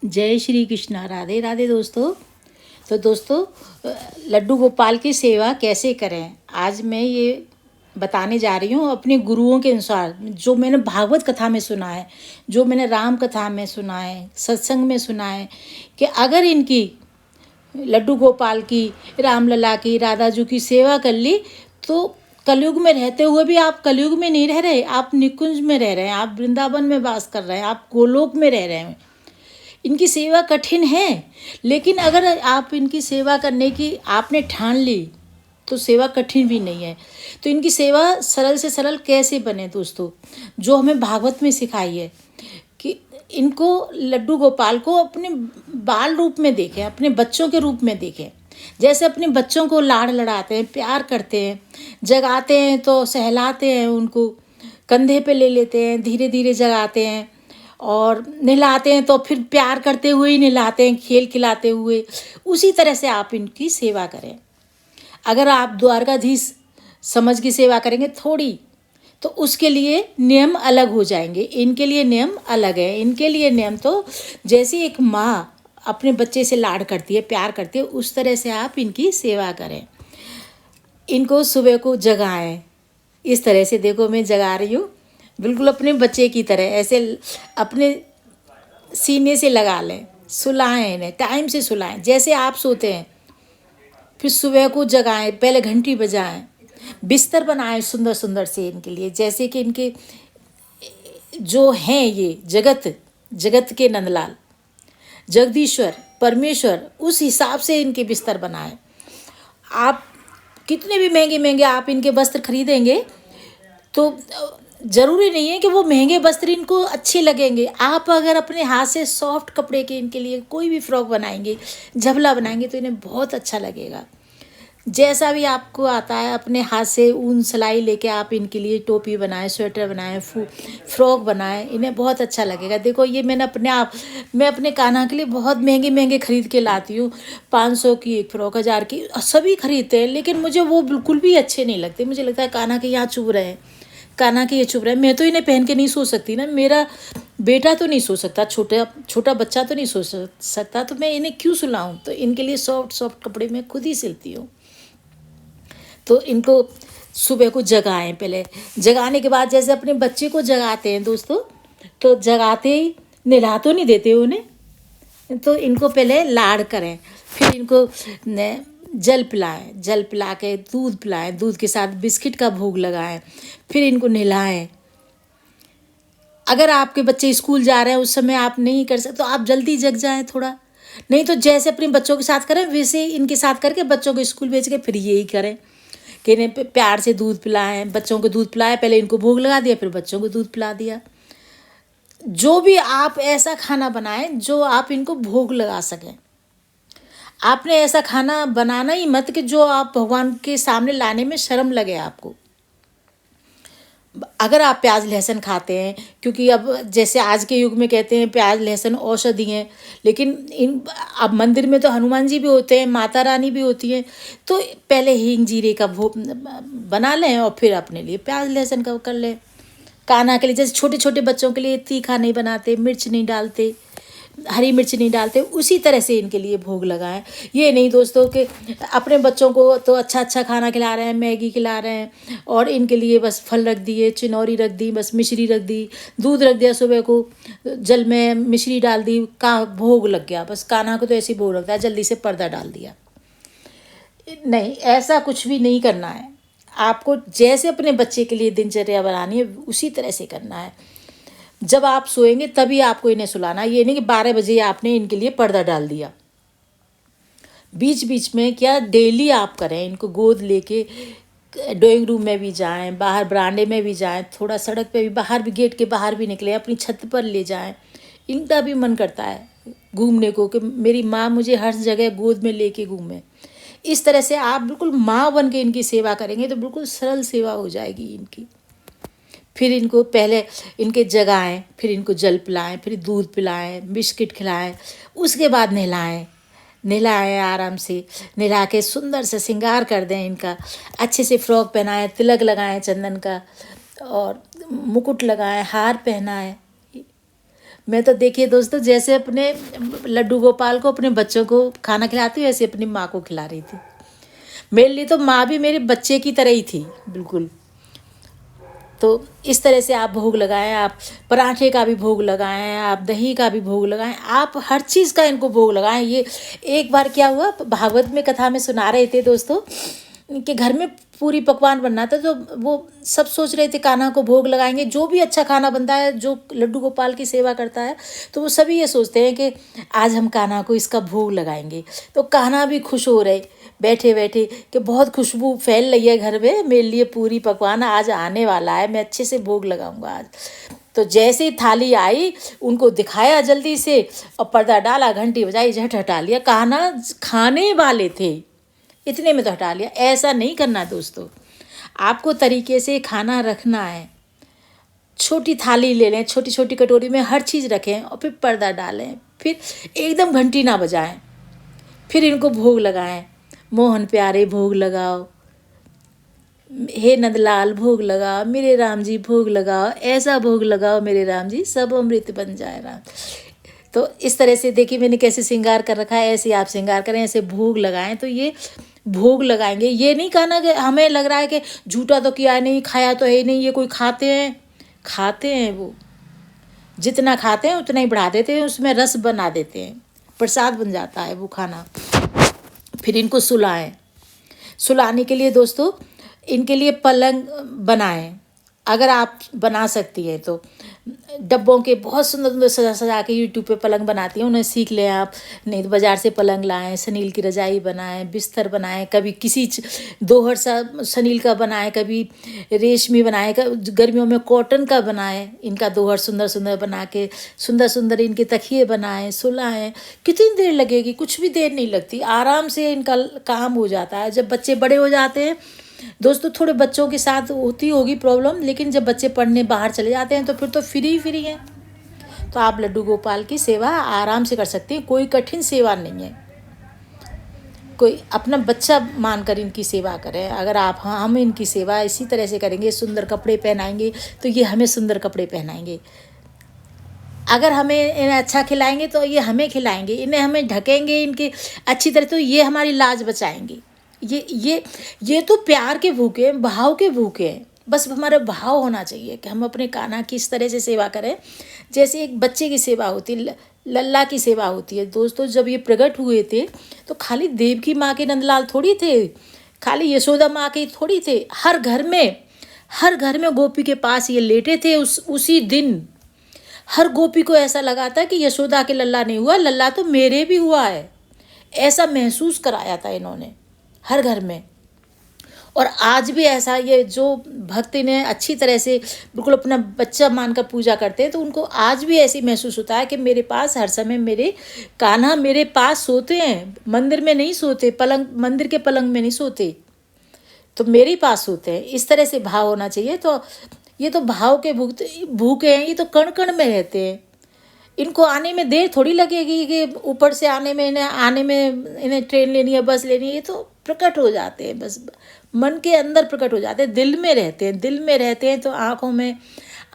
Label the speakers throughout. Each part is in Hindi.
Speaker 1: जय श्री कृष्णा। राधे राधे दोस्तों। तो दोस्तों, लड्डू गोपाल की सेवा कैसे करें, आज मैं ये बताने जा रही हूँ अपने गुरुओं के अनुसार, जो मैंने भागवत कथा में सुना है, जो मैंने राम कथा में सुना है, सत्संग में सुना है, कि अगर इनकी लड्डू गोपाल की, रामलला की, राधा जी की सेवा कर ली तो कलयुग में रहते हुए भी आप कलयुग में नहीं रह रहे, आप निकुंज में रह रहे हैं, आप वृंदावन में वास कर रहे हैं, आप गोलोक में रह रहे हैं। इनकी सेवा कठिन है, लेकिन अगर आप इनकी सेवा करने की आपने ठान ली तो सेवा कठिन भी नहीं है। तो इनकी सेवा सरल से सरल कैसे बने दोस्तों, जो हमें भागवत में सिखाई है कि इनको लड्डू गोपाल को अपने बाल रूप में देखें, अपने बच्चों के रूप में देखें। जैसे अपने बच्चों को लाड़ लड़ाते हैं, प्यार करते हैं, जगाते हैं तो सहलाते हैं, उनको कंधे पे ले लेते हैं, धीरे धीरे जगाते हैं और नहलाते हैं तो फिर प्यार करते हुए ही नहलाते हैं, खेल खिलाते हुए। उसी तरह से आप इनकी सेवा करें। अगर आप द्वारकाधीश समझ की सेवा करेंगे थोड़ी, तो उसके लिए नियम अलग हो जाएंगे। इनके लिए नियम अलग है। इनके लिए नियम तो जैसे एक माँ अपने बच्चे से लाड करती है, प्यार करती है, उस तरह से आप इनकी सेवा करें। इनको सुबह को जगाएं, इस तरह से देखो मैं जगा रही हूँ, बिल्कुल अपने बच्चे की तरह ऐसे अपने सीने से लगा लें, सुलाएं इन्हें, टाइम से सुलाएं जैसे आप सोते हैं। फिर सुबह को जगाएं, पहले घंटी बजाएं, बिस्तर बनाएं सुंदर सुंदर से इनके लिए, जैसे कि इनके जो हैं ये जगत के नंदलाल जगदीश्वर परमेश्वर, उस हिसाब से इनके बिस्तर बनाएं। आप कितने भी महंगे महंगे आप इनके वस्त्र खरीदेंगे तो ज़रूरी नहीं है कि वो महंगे वस्त्र इनको अच्छे लगेंगे। आप अगर अपने हाथ से सॉफ्ट कपड़े के इनके लिए कोई भी फ्रॉक बनाएंगे, झबला बनाएंगे, तो इन्हें बहुत अच्छा लगेगा। जैसा भी आपको आता है अपने हाथ से ऊन सिलाई लेके आप इनके लिए टोपी बनाएं, स्वेटर बनाएं, फ्रॉक बनाएं, इन्हें बहुत अच्छा लगेगा। देखो ये मैं अपने कान्हा के लिए बहुत महंगे महंगे खरीद के लाती हूँ। 500 की एक फ्रॉक, 1000 की, सभी खरीदते हैं, लेकिन मुझे वो बिल्कुल भी अच्छे नहीं लगते। मुझे लगता है कान्हा के यहाँ चुभ रहे हैं, कान्हा के ये चुभ रहे हैं। मैं तो इन्हें पहन के नहीं सो सकती ना, मेरा बेटा तो नहीं सो सकता, छोटा बच्चा तो नहीं सो सकता, तो मैं इन्हें क्यों सुलाऊं। तो इनके लिए सॉफ्ट सॉफ्ट कपड़े मैं खुद ही सिलती हूँ। तो इनको सुबह को जगाएं, पहले जगाने के बाद जैसे अपने बच्चे को जगाते हैं दोस्तों, तो जगाते ही नहला तो नहीं देते उन्हें, तो इनको पहले लाड़ करें, फिर इनको जल पिलाएं, जल पिला के दूध पिलाएं, दूध के साथ बिस्किट का भोग लगाएं, फिर इनको नहलाएं। अगर आपके बच्चे स्कूल जा रहे हैं उस समय आप नहीं कर सकते तो आप जल्दी जग जाएं थोड़ा, नहीं तो जैसे अपने बच्चों के साथ करें वैसे इनके साथ करके बच्चों को स्कूल भेज के फिर यही करें कि इन्हें प्यार से दूध पिलाएं, बच्चों को दूध पिलाएं, पहले इनको भोग लगा दिया, फिर बच्चों को दूध पिला दिया। जो भी आप ऐसा खाना बनाएं जो आप इनको भोग लगा सकें। आपने ऐसा खाना बनाना ही मत कि जो आप भगवान के सामने लाने में शर्म लगे आपको। अगर आप प्याज लहसुन खाते हैं, क्योंकि अब जैसे आज के युग में कहते हैं प्याज लहसुन औषधि हैं, लेकिन अब मंदिर में तो हनुमान जी भी होते हैं, माता रानी भी होती हैं, तो पहले हींग जीरे का भोग बना लें और फिर अपने लिए प्याज लहसुन का कर लें। कान्हा के लिए जैसे छोटे छोटे बच्चों के लिए तीखा नहीं बनाते, मिर्च नहीं डालते, हरी मिर्च नहीं डालते, उसी तरह से इनके लिए भोग लगाएं। ये नहीं दोस्तों कि अपने बच्चों को तो अच्छा अच्छा खाना खिला रहे हैं, मैगी खिला रहे हैं, और इनके लिए बस फल रख दिए, चिनौरी रख दी, बस मिश्री रख दी, दूध रख दिया, सुबह को जल में मिश्री डाल दी, का भोग लग गया। बस कान्हा को तो ऐसे ही भोग लगता है, जल्दी से पर्दा डाल दिया। नहीं, ऐसा कुछ भी नहीं करना है। आपको जैसे अपने बच्चे के लिए दिनचर्या बनानी है उसी तरह से करना है। जब आप सोएंगे तभी आपको इन्हें सुलाना, ये नहीं कि 12 बजे आपने इनके लिए पर्दा डाल दिया। बीच बीच में क्या डेली आप करें, इनको गोद लेके ड्राइंग रूम में भी जाएं, बाहर बरांडे में भी जाएं, थोड़ा सड़क पे भी, बाहर भी, गेट के बाहर भी निकले, अपनी छत पर ले जाएं। इनका भी मन करता है घूमने को कि मेरी माँ मुझे हर जगह गोद में लेके घूमे। इस तरह से आप बिल्कुल माँ बन के इनकी सेवा करेंगे तो बिल्कुल सरल सेवा हो जाएगी इनकी। फिर इनको पहले इनके जगाएं, फिर इनको जल पिलाएं, फिर दूध पिलाएं, बिस्किट खिलाएं, उसके बाद नहलाएं आराम से, नहला के सुंदर से श्रृंगार कर दें इनका, अच्छे से फ्रॉक पहनाएं, तिलक लगाएं चंदन का, और मुकुट लगाएं, हार पहनाएं, मैं तो देखिए दोस्तों, जैसे अपने लड्डू गोपाल को अपने बच्चों को खाना खिलाती हूँ, ऐसे अपनी माँ को खिला रही थी। मेरे लिए तो माँ भी मेरे बच्चे की तरह ही थी बिल्कुल। तो इस तरह से आप भोग लगाएं, आप पराठे का भी भोग लगाएं, आप दही का भी भोग लगाएं, आप हर चीज़ का इनको भोग लगाएं। ये एक बार क्या हुआ, भागवत में कथा में सुना रहे थे दोस्तों कि घर में पूरी पकवान बनना था, तो वो सब सोच रहे थे कान्हा को भोग लगाएंगे। जो भी अच्छा खाना बनता है, जो लड्डू गोपाल की सेवा करता है, तो वो सभी ये सोचते हैं कि आज हम कान्हा को इसका भोग लगाएंगे। तो कान्हा भी खुश हो रहे बैठे बैठे कि बहुत खुशबू फैल रही है घर में, मेरे लिए पूरी पकवान आज आने वाला है, मैं अच्छे से भोग लगाऊंगा आज। तो जैसे ही थाली आई, उनको दिखाया जल्दी से और पर्दा डाला, घंटी बजाई, झट हटा लिया। कान्हा खाने वाले थे, इतने में तो हटा लिया। ऐसा नहीं करना दोस्तों, आपको तरीके से खाना रखना है। छोटी थाली ले लें, छोटी छोटी कटोरी में हर चीज़ रखें और फिर पर्दा डालें, फिर एकदम घंटी ना बजाएं, फिर इनको भोग लगाएं। मोहन प्यारे भोग लगाओ, हे नंदलाल भोग लगाओ, मेरे राम जी भोग लगाओ, ऐसा भोग लगाओ मेरे राम जी, सब अमृत बन जाए राम। तो इस तरह से देखिए मैंने कैसे श्रृंगार कर रखा है, ऐसे आप श्रृंगार करें, ऐसे भोग लगाएं। तो ये भोग लगाएंगे, ये नहीं कहना कि हमें लग रहा है कि झूठा तो किया नहीं, खाया तो है नहीं, ये कोई खाते हैं। खाते हैं, वो जितना खाते हैं उतना ही बढ़ा देते हैं, उसमें रस बना देते हैं, प्रसाद बन जाता है वो खाना। फिर इनको सुलाएं। सुलाने के लिए दोस्तों इनके लिए पलंग बनाएं, अगर आप बना सकती हैं तो। डब्बों के बहुत सुंदर सुंदर सजा सजा के यूट्यूब पे पलंग बनाती हैं, उन्हें सीख लें आप। नहीं तो बाज़ार से पलंग लाएं, सनील की रजाई बनाएं, बिस्तर बनाएं, कभी किसी दोहर सा सनील का बनाएं, कभी रेशमी बनाएं, गर्मियों में कॉटन का बनाएं, इनका दोहर सुंदर सुंदर बना के सुंदर सुंदर इनके तकिए बनाएं, सुलाएं। कितनी देर लगेगी, कुछ भी देर नहीं लगती, आराम से इनका काम हो जाता है। जब बच्चे बड़े हो जाते हैं दोस्तों, थोड़े बच्चों के साथ होती होगी प्रॉब्लम, लेकिन जब बच्चे पढ़ने बाहर चले जाते हैं तो फिर तो फ्री हैं। तो आप लड्डू गोपाल की सेवा आराम से कर सकते हैं, कोई कठिन सेवा नहीं है। कोई अपना बच्चा मानकर इनकी सेवा करें। अगर आप हम इनकी सेवा इसी तरह से करेंगे, सुंदर कपड़े पहनाएंगे तो ये हमें सुंदर कपड़े पहनाएंगे। अगर हमें इन्हें अच्छा खिलाएंगे तो ये हमें खिलाएंगे, इन्हें हमें ढकेंगे इनके अच्छी तरह तो ये हमारी लाज बचाएंगे। ये तो प्यार के भूखे हैं, भाव के भूखे हैं। बस हमारा भाव होना चाहिए कि हम अपने कान्हा की इस तरह से सेवा करें जैसे एक बच्चे की सेवा होती है, लल्ला की सेवा होती है। दोस्तों जब ये प्रकट हुए थे तो खाली देव की माँ के नंदलाल थोड़ी थे, खाली यशोदा माँ के थोड़ी थे। हर घर में गोपी के पास ये लेटे थे। उसी दिन हर गोपी को ऐसा लगा था कि यशोदा के लल्ला नहीं हुआ, लल्ला तो मेरे भी हुआ है, ऐसा महसूस कराया था इन्होंने हर घर में। और आज भी ऐसा, ये जो भक्त इन्हें अच्छी तरह से बिल्कुल अपना बच्चा मानकर पूजा करते हैं तो उनको आज भी ऐसी महसूस होता है कि मेरे पास हर समय मेरे कान्हा मेरे पास सोते हैं, मंदिर में नहीं सोते, पलंग मंदिर के पलंग में नहीं सोते, तो मेरे पास सोते हैं। इस तरह से भाव होना चाहिए। तो ये तो भाव के भूखे हैं, ये तो कण कण में रहते हैं। इनको आने में देर थोड़ी लगेगी कि ऊपर से आने में इन्हें ट्रेन लेनी है, बस लेनी है। ये तो प्रकट हो जाते हैं, बस मन के अंदर प्रकट हो जाते हैं, दिल में रहते हैं तो आँखों में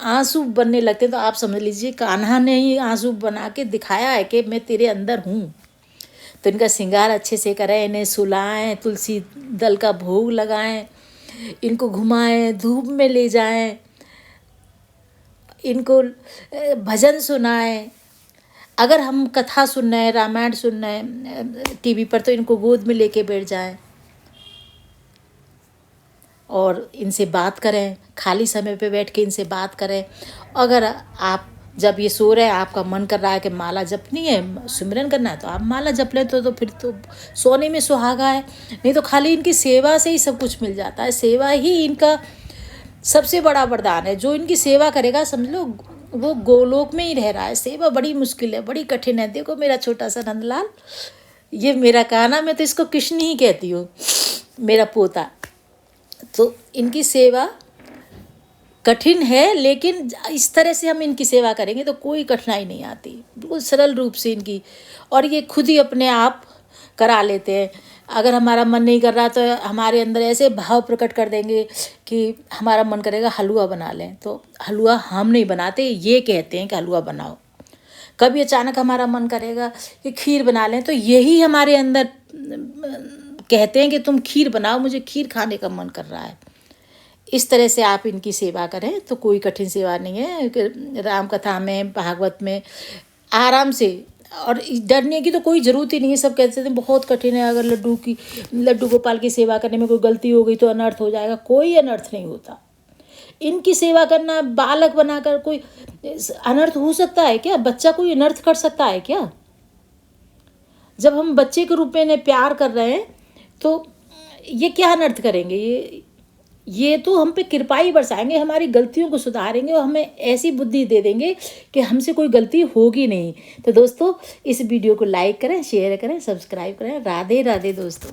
Speaker 1: आंसू बनने लगते हैं। तो आप समझ लीजिए कान्हा ने ही आंसू बना के दिखाया है कि मैं तेरे अंदर हूँ। तो इनका श्रृंगार अच्छे से करें, इन्हें सुलाएं, तुलसी दल का भोग लगाएं, इनको घुमाएं, धूप में ले जाएं, इनको भजन सुनाएं। अगर हम कथा सुन रहे हैं, रामायण सुन रहे हैं टीवी पर, तो इनको गोद में लेके बैठ जाएं और इनसे बात करें, खाली समय पे बैठ के इनसे बात करें। अगर आप जब ये सो रहे हैं, आपका मन कर रहा है कि माला जपनी है, सिमरन करना है, तो आप माला जप लें, तो फिर तो सोने में सुहागा है। नहीं तो खाली इनकी सेवा से ही सब कुछ मिल जाता है। सेवा ही इनका सबसे बड़ा वरदान है। जो इनकी सेवा करेगा समझ लो वो गोलोक में ही रह रहा है। सेवा बड़ी मुश्किल है, बड़ी कठिन है। देखो मेरा छोटा सा नंदलाल, ये मेरा कान्हा, मैं तो इसको कृष्ण ही कहती हूँ, मेरा पोता। तो इनकी सेवा कठिन है, लेकिन इस तरह से हम इनकी सेवा करेंगे तो कोई कठिनाई नहीं आती, बिल्कुल सरल रूप से इनकी। और ये खुद ही अपने आप करा लेते हैं। अगर हमारा मन नहीं कर रहा तो हमारे अंदर ऐसे भाव प्रकट कर देंगे कि हमारा मन करेगा हलवा बना लें, तो हलवा हम नहीं बनाते, ये कहते हैं कि हलवा बनाओ। कभी अचानक हमारा मन करेगा कि खीर बना लें, तो यही हमारे अंदर कहते हैं कि तुम खीर बनाओ, मुझे खीर खाने का मन कर रहा है। इस तरह से आप इनकी सेवा करें तो कोई कठिन सेवा नहीं है। राम कथा में, भागवत में आराम से, और डरने की तो कोई ज़रूरत ही नहीं है। सब कहते थे बहुत कठिन है, अगर लड्डू गोपाल की सेवा करने में कोई गलती हो गई तो अनर्थ हो जाएगा। कोई अनर्थ नहीं होता। इनकी सेवा करना, बालक बनाकर कोई अनर्थ हो सकता है क्या? बच्चा कोई अनर्थ कर सकता है क्या? जब हम बच्चे के रूप में इन्हें प्यार कर रहे हैं तो ये क्या अनर्थ करेंगे? ये तो हम पे कृपा ही बरसाएंगे, हमारी गलतियों को सुधारेंगे और हमें ऐसी बुद्धि दे देंगे कि हमसे कोई गलती होगी नहीं। तो दोस्तों, इस वीडियो को लाइक करें, शेयर करें, सब्सक्राइब करें। राधे राधे दोस्तों।